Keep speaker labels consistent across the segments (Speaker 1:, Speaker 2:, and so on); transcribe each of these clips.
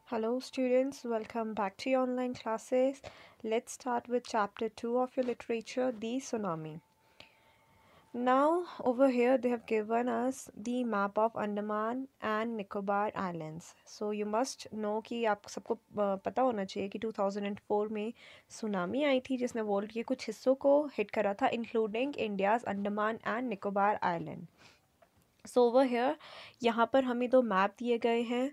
Speaker 1: Hello students, welcome back to your online classes. Let's start with chapter 2 of your literature, The Tsunami. Now over here they have given us the map of Andaman and Nicobar Islands. So you must know कि आप सबको पता होना चाहिए कि 2004 में tsunami आई थी जिसने वर्ल्ड के कुछ हिस्सों को हिट करा था including India's Andaman and Nicobar island. So over here यहाँ पर हमें दो मैप दिए गए हैं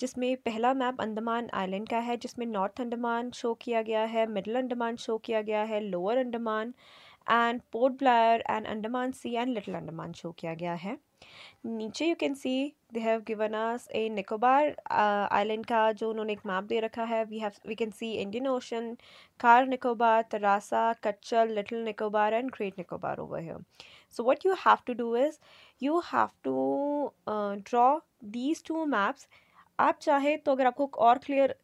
Speaker 1: जिसमें पहला मैप अंडमान आइलैंड का है जिसमें नॉर्थ अंडमान शो किया गया है, मिडिल अंडमान शो किया गया है, lower Andaman and Port Blair and Andaman sea and little Andaman show किया गया है. नीचे you can see they have given us a Nicobar island का जो उन्होंने एक मैप दे रखा है. We can see Indian ocean, Car Nicobar, Tarasa, Katchal, little Nicobar and great Nicobar over here. So what you have to do is you have to draw these two maps. आप चाहे तो अगर आपको और क्लियर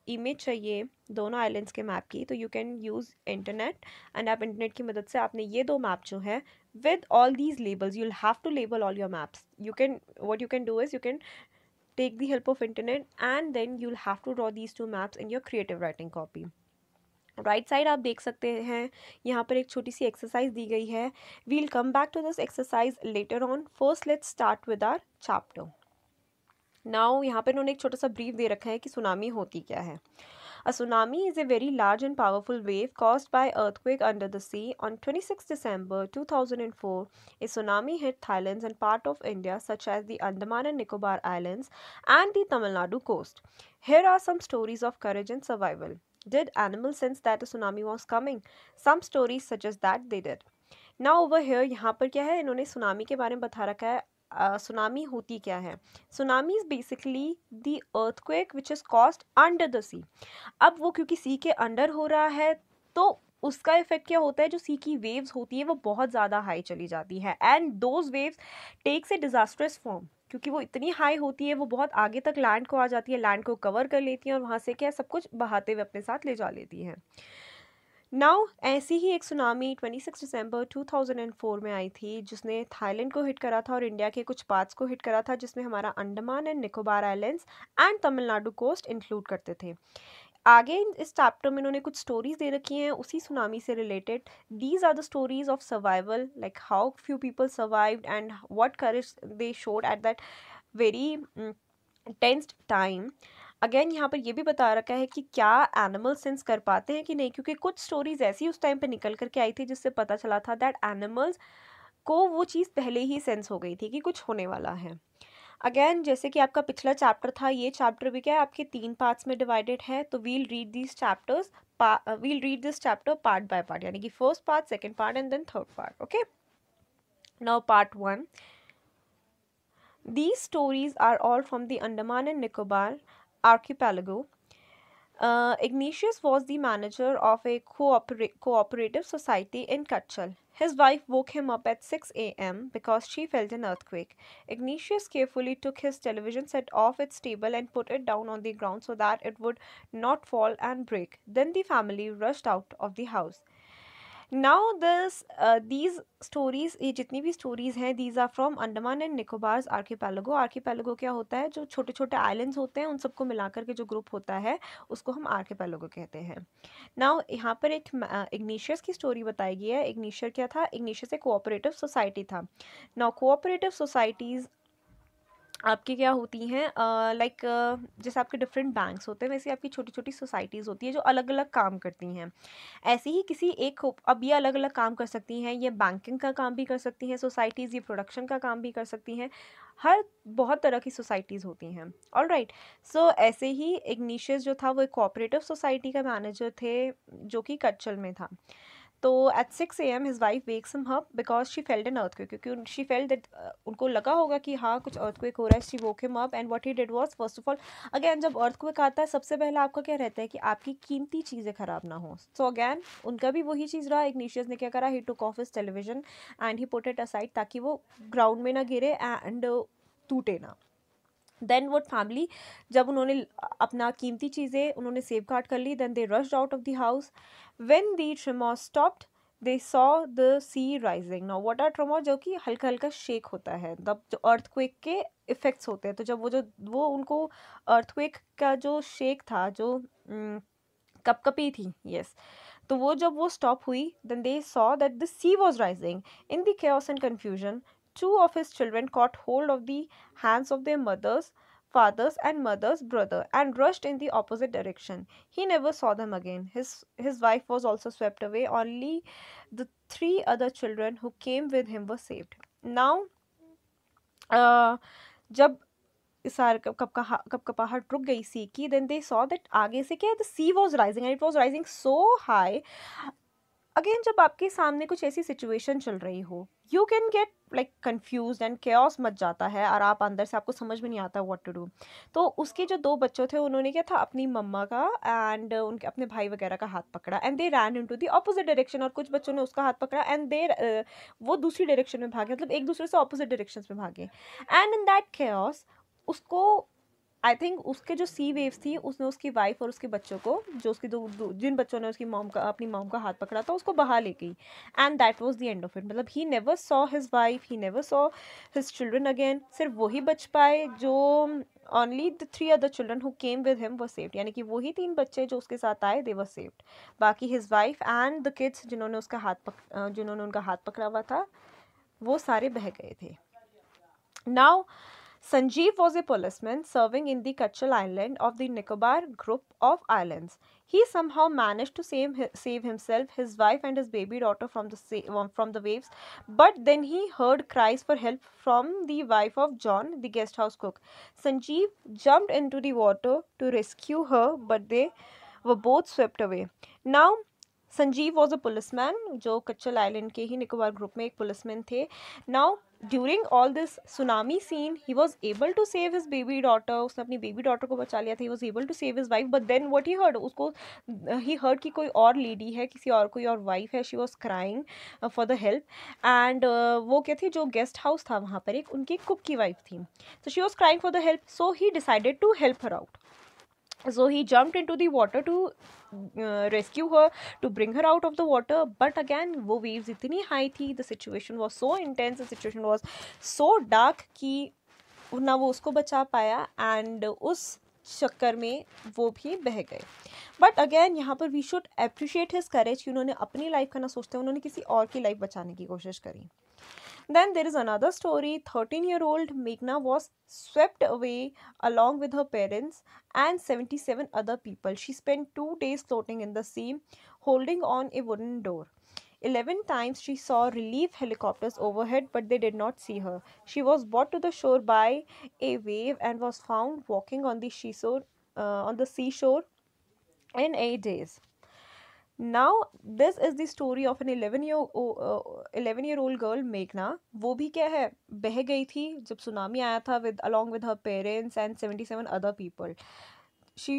Speaker 1: इमेज चाहिए दोनों आइलैंड्स के मैप की तो you can use internet and आप इंटरनेट की मदद से आपने ये दो मैप जो है with all these labels you'll have to label all your maps. What you can do is you can take the help of internet and then you'll have to draw these two maps in your creative writing copy. Right side आप देख सकते हैं यहाँ पर एक छोटी सी exercise दी गई है. We'll come back to this exercise later on. First let's start with our chapter. Now यहाँ पर उन्होंने एक छोटा सा ब्रीफ दे रखा है कि सुनामी होती क्या है. A tsunami is a very large and powerful wave caused by earthquake under the sea. On 26 December 2004, a tsunami hit Thailand and part of India such as the Andaman and Nicobar Islands and the Tamil Nadu coast. Here are some stories of courage and survival. Did animals sense that a tsunami was coming? Some stories suggest that they did. Now over here यहाँ पर क्या है इन्होंने tsunami के बारे में बता रखा है. सुनामी होती क्या है. Tsunami is basically the earthquake which is caused under the sea. अब वो क्योंकि सी के अंडर हो रहा है तो उसका इफेक्ट क्या होता है, जो सी की वेव्स होती है वो बहुत ज़्यादा हाई चली जाती है and those waves takes a disastrous form. क्योंकि वो इतनी हाई होती है वो बहुत आगे तक लैंड को आ जाती है, लैंड को कवर कर लेती है और वहाँ से क्या सब कुछ बहाते हुए अपने साथ ले जा लेती है. नाउ ऐसी ही एक सुनामी 26 दिसंबर 2004 में आई थी जिसने थाईलैंड को हिट करा था और इंडिया के कुछ पार्ट्स को हिट करा था जिसमें हमारा Andaman and Nicobar islands and Tamil Nadu coast include करते थे. आगे इस चैप्टर में इन्होंने कुछ स्टोरीज दे रखी हैं उसी सुनामी से related. These are the stories of survival, like how few people survived and what courage they showed at that very tensed time. Again यहाँ पर ये भी बता रखा है कि क्या एनिमल सेंस कर पाते हैं कि नहीं, क्योंकि कुछ स्टोरीज ऐसी उस टाइम पे निकल करके आई थी जिससे पता चला था दैट एनिमल्स को वो चीज़ पहले ही सेंस हो गई थी कि कुछ होने वाला है. अगेन जैसे कि आपका पिछला चैप्टर था, ये चैप्टर भी क्या है आपके 3 पार्ट्स में डिवाइडेड है. तो we'll read this chapter part by part, यानी कि first part, second part and then third part. Okay, now part 1. These stories are all from the Andaman and Nicobar archipelago. Ignatius was the manager of a cooperative society in Kachal. His wife woke him up at 6 a.m. because she felt an earthquake. Ignatius carefully took his television set off its table and put it down on the ground so that it would not fall and break. Then the family rushed out of the house. Now these stories, ये जितनी भी stories हैं these are from Andaman and Nicobars archipelago. Archipelago क्या होता है, जो छोटे छोटे आइलैंड्स होते हैं उन सबको मिलाकर के जो ग्रुप होता है उसको हम आर्कीपेलागो कहते हैं. नाउ यहाँ पर एक इग्निशियस की स्टोरी बताई गई है. इग्निशियस क्या था, इग्निशियस एक कोऑपरेटिव सोसाइटी था. नाउ कोऑपरेटिव सोसाइटीज़ आपकी क्या होती हैं, लाइक जैसे आपके डिफरेंट बैंक्स होते हैं वैसे आपकी छोटी छोटी सोसाइटीज़ होती है जो अलग अलग काम करती हैं. ऐसे ही किसी एक अब ये अलग अलग काम कर सकती हैं, ये बैंकिंग का काम भी कर सकती हैं सोसाइटीज़, ये प्रोडक्शन का काम भी कर सकती हैं. हर बहुत तरह की सोसाइटीज़ होती हैं. ऑल राइट, सो ऐसे ही इग्निशियस जो था वो एक कोऑपरेटिव सोसाइटी का मैनेजर थे जो कि कच्चल में था. तो at 6 a.m. His wife wakes him up because she felt an earthquake, क्योंकि शी फेल्ट दैट उनको लगा होगा कि हाँ कुछ अर्थक्वेक हो रहा है. She woke him up and what he did was, first of all again जब अर्थक्वेक आता है सबसे पहले आपका क्या रहता है कि आपकी कीमती चीज़ें ख़राब ना हो. सो अगैन उनका भी वही चीज़ रहा. इग्निशियस ने क्या करा, he took off his television and he put it aside ताकि वो ग्राउंड में ना गिरे एंड टूटे ना. देन वट फैमिली, जब उन्होंने अपना कीमती चीज़ें उन्होंने सेफ गार्ड कर ली, then they rushed out of the house. When the tremor stopped they saw the sea rising. Now what are tremor? जो कि हल्का हल्का शेक होता है, तब जो earthquake के इफेक्ट्स होते हैं, तो जब वो उनको earthquake का जो शेक था, जो कपकपी थी, यस, तो वो जब वो स्टॉप हुई, then they saw that the sea was rising. In the chaos and confusion, two of his children caught hold of the hands of their father's and mother's brother and rushed in the opposite direction. He never saw them again. His wife was also swept away. Only the three other children who came with him were saved. Now, जब सार कपकपाहट रुक गई सी की, then they saw that आगे से क्या है, the sea was rising and it was rising so high. Again जब आपके सामने कुछ ऐसी सिचुएशन चल रही हो, you can get like confuse and chaos मच जाता है, और आप अंदर से आपको समझ में नहीं आता व्हाट टू डू. तो उसके जो दो बच्चों थे, उन्होंने क्या था, अपनी मम्मा का एंड उनके अपने भाई वगैरह का हाथ पकड़ा and they ran into the opposite direction. और कुछ बच्चों ने उसका हाथ पकड़ा एंड दे वो दूसरी डायरेक्शन में भागे, मतलब एक दूसरे से ऑपोजिट डायरेक्शन में भागे. एंड इन दैट केओस उसको, आई थिंक उसके जो सी वेव्स थी, उसने उसकी वाइफ और उसके बच्चों को, जो उसकी जिन बच्चों ने उसकी मॉम का, अपनी मॉम का हाथ पकड़ा था, उसको बहा ले गई. And that was the end of it. मतलब he never saw his wife, he never saw his children again. सिर्फ वही बच पाए जो, only the three other children who came with him were saved. यानी कि वही तीन बच्चे जो उसके साथ आए, दे वर सेव्ड. बाकी his wife and the kids जिन्होंने उनका हाथ पकड़ा हुआ था, वो सारे बह गए थे. Now Sanjeev was a policeman serving in the Kachal Island of the Nicobar group of islands. He somehow managed to save himself, his wife, and his baby daughter from the waves. But then he heard cries for help from the wife of John, the guest house cook. Sanjeev jumped into the water to rescue her, but they were both swept away. Now, Sanjeev was a policeman, जो Katchal island के ही Nicobar group में एक policeman थे. Now during all this tsunami scene, he was able to save his baby daughter. उसने अपनी baby daughter को बचा लिया था. He was able to save his wife, but then what he heard, उसको ही हर्ड कि कोई और लेडी है, कोई और वाइफ है. She was crying for the help. And वो क्या थी, जो गेस्ट हाउस था वहाँ पर, एक उनकी कुक की वाइफ थी. So she was crying for the help, so he decided to help her out. So he jumped into the water to rescue her, to bring her out of the water. But again वो waves इतनी high थी, the situation was so intense, the situation was so dark कि ना वो उसको बचा पाया, and उस चक्कर में वो भी बह गए. बट अगेन यहाँ पर वी शुड अप्रिशिएट हिज करेज कि उन्होंने अपनी लाइफ का ना सोचते, उन्होंने किसी और की लाइफ बचाने की कोशिश करी. Then there is another story. 13-year-old Meghna was swept away along with her parents and 77 other people. She spent 2 days floating in the sea, holding on a wooden door. 11 times she saw relief helicopters overhead, but they did not see her. She was brought to the shore by a wave and was found walking on the seashore in 8 days. Now this is the story of an 11-year-old girl Meghna. वो भी क्या है, बह गई थी जब tsunami आया था, with along with her parents and 77 other people. She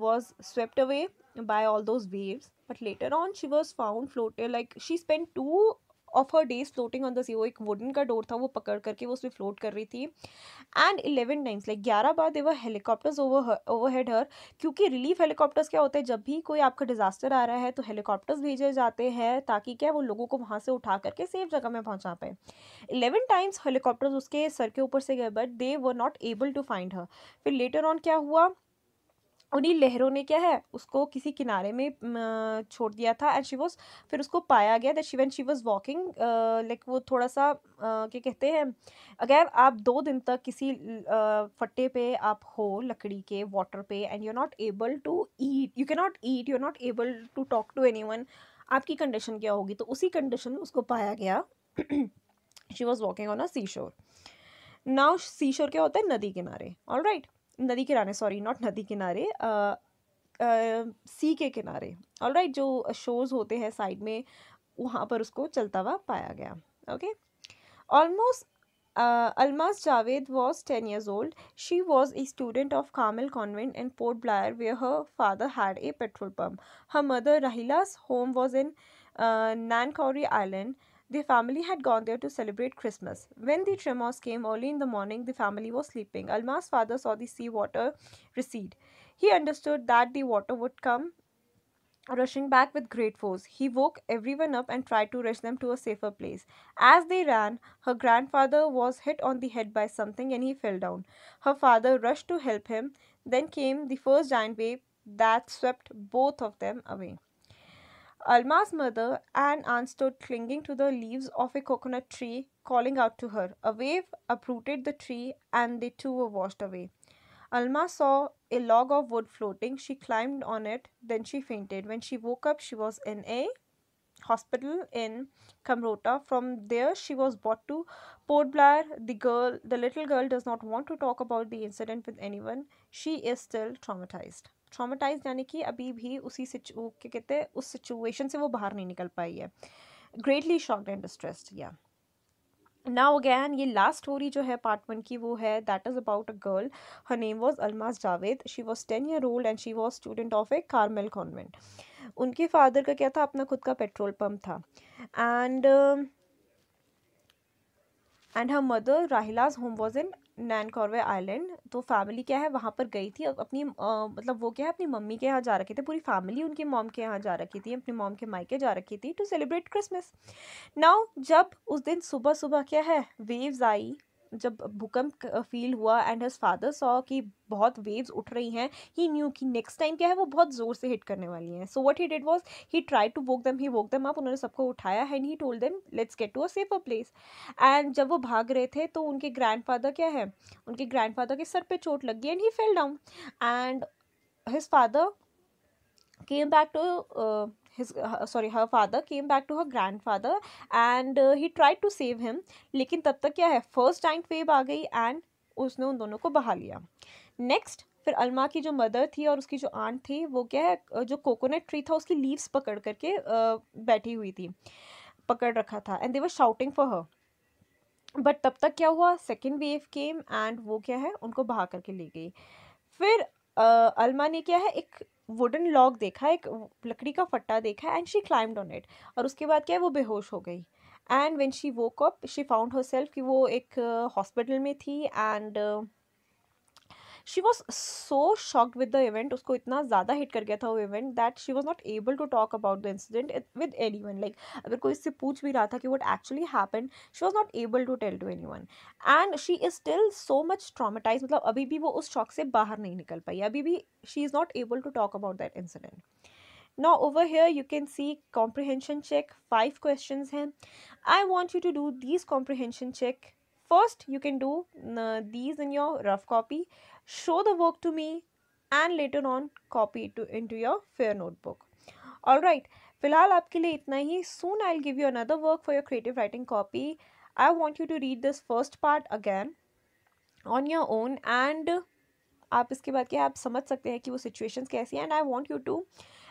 Speaker 1: was swept away by all those waves, but later on she was found floating, like she spent 2 of her days floating on the sea. वो एक wooden का door था, वो पकड़ करके वो उसमें float कर रही थी. एंड 11 टाइम्स, लाइक 11 बार देवर हेलीकॉप्टर्स ओवरहेड हर. क्योंकि रिलीफ हेलीकॉप्टर्स क्या होते हैं, जब भी कोई आपका डिजास्टर आ रहा है तो हेलीकॉप्टर्स भेजे जाते हैं ताकि क्या वो लोगों को वहां से उठा करके सेफ जगह में पहुंचा पाए. 11 टाइम्स हेलीकॉप्टर्स उसके सर के ऊपर से गए, but they were not able to find her. फिर लेटर ऑन क्या हुआ, उन्हीं लहरों ने क्या है उसको किसी किनारे में छोड़ दिया था. एंड शी वॉज, फिर उसको पाया गया that when she was walking, like वो थोड़ा सा क्या कहते हैं, अगर आप 2 दिन तक किसी फट्टे पे आप हो लकड़ी के वाटर पे, and you are not able to eat, you can not eat, you are not able to talk to anyone, आपकी कंडीशन क्या होगी. तो उसी कंडीशन में उसको पाया गया. She was walking on a sea shore. Now सी शोर क्या होता है, नदी किनारे. ऑल राइट, नदी किनारे, सॉरी नॉट नदी किनारे, सी के किनारे. ऑल राइट, जो शोज होते हैं साइड में, वहाँ पर उसको चलता हुआ पाया गया. Okay, almost Almas Javed was 10 years old. She was a student of Carmel Convent in Port Blair, where her father had a petrol pump. Her mother Rahila's home was in Nancowry Island. The family had gone there to celebrate Christmas. When the tremors came early in the morning, the family was sleeping. Alma's father saw the sea water recede. He understood that the water would come rushing back with great force. He woke everyone up and tried to rush them to a safer place. As they ran, her grandfather was hit on the head by something and he fell down. Her father rushed to help him. Then came the first giant wave that swept both of them away. Alma's mother and aunt stood clinging to the leaves of a coconut tree, calling out to her. A wave uprooted the tree and they too were washed away. Alma saw a log of wood floating. She climbed on it, then she fainted. When she woke up, she was in a hospital in Kamrota. From there, she was brought to Port Blair. The little girl, does not want to talk about the incident with anyone. She is still traumatized. Traumatise यानी कि अभी भी उसी क्या कहते हैं उस situation से वो बाहर नहीं निकल पाई है. Greatly shocked and distressed. या नाउ अगैन ये लास्ट स्टोरी जो है पार्ट 1 की वो है that is about a girl. Her name was Almas Javed. She was 10 year old and she was student of a Carmel Convent. उनके फादर का क्या था, अपना खुद का पेट्रोल पंप था. And her mother Rahila's home was in Nancowry island. तो फैमिली क्या है वहाँ पर गई थी अपनी मतलब वो क्या है अपनी मम्मी के यहाँ जा रखी थी. पूरी फैमिली उनकी मॉम के यहाँ जा रखी थी, अपनी मॉम के मायके जा रखी थी टू सेलिब्रेट क्रिसमस. नाउ जब उस दिन सुबह सुबह क्या है वेव्स आई, जब भूकंप फील हुआ एंड हिज फादर सॉ कि बहुत वेव्स उठ रही हैं, ही न्यू कि नेक्स्ट टाइम क्या है वो बहुत ज़ोर से हिट करने वाली हैं. So what he did was he try to woke them up. उन्होंने सबको उठाया and he told them let's get to a safer place. And जब वो भाग रहे थे तो उनके ग्रैंडफादर क्या है, उनके ग्रैंडफादर के सर पे चोट लग गई and he fell down. And his father came back to her father came back to her grandfather and he tried to save him. लेकिन तब तक क्या है फर्स्ट टाइम वेव आ गई एंड उसने उन दोनों को बहा लिया. नेक्स्ट फिर अलमा की जो मदर थी और उसकी जो आंट थी वो क्या है जो कोकोनट ट्री था उसकी लीव्स पकड़ करके बैठी हुई थी, पकड़ रखा था and they were shouting for her. But तब तक क्या हुआ सेकेंड वेव केम एंड वो क्या है उनको बहा करके ले गई. फिर अलमा ने क्या है एक वुडन लॉग देखा, एक लकड़ी का फट्टा देखा and she climbed on it. और उसके बाद क्या है वो बेहोश हो गई. And when she woke up she found herself कि वो एक हॉस्पिटल में थी and she was so shocked with the event. उसको इतना ज़्यादा हिट कर गया था वो event that she was not able to talk about the incident with anyone. Like अगर कोई इससे पूछ भी रहा था कि what actually happen, she was not able to tell to anyone. And she is still so much traumatize. मतलब अभी भी वो उस शॉक से बाहर नहीं निकल पाई, अभी भी she is not able to talk about that incident. Now over here you can see comprehension check. 5 questions हैं. I want you to do these comprehension check. First you can do these in your rough copy. Show the work to me and later on copy it into your fair notebook. Alright, फिलहाल आपके लिए इतना ही. Soon I'll give you another work for your creative writing copy. I want you to read this first part again on your own and आप इसके बाद क्या आप समझ सकते हैं कि वो सिचुएशंस कैसी हैं. And I want you to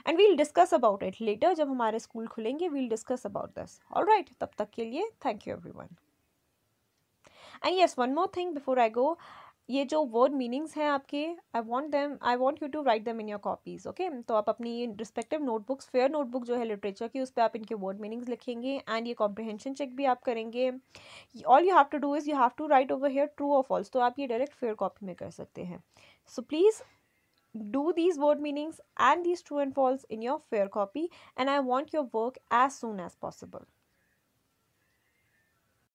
Speaker 1: and we'll discuss about it later. जब हमारे स्कूल खुलेंगे we'll discuss about this. Alright, तब तक के लिए thank you everyone. And yes one more thing before I go, ये जो वर्ड मीनिंग्स हैं आपके I want you to write them in your copies. Okay, तो आप अपनी रिस्पेक्टिव नोटबुक्स, फेयर नोटबुक जो है लिटरेचर की, उस पर आप इनके वर्ड मीनिंग्स लिखेंगे एंड ये कॉम्प्रिहेंशन चेक भी आप करेंगे. All you have to do is you have to write over here true और फॉल्स. तो आप ये डायरेक्ट फेयर कॉपी में कर सकते हैं. So please do these word meanings and these true and false in your fair copy and I want your work as soon as possible.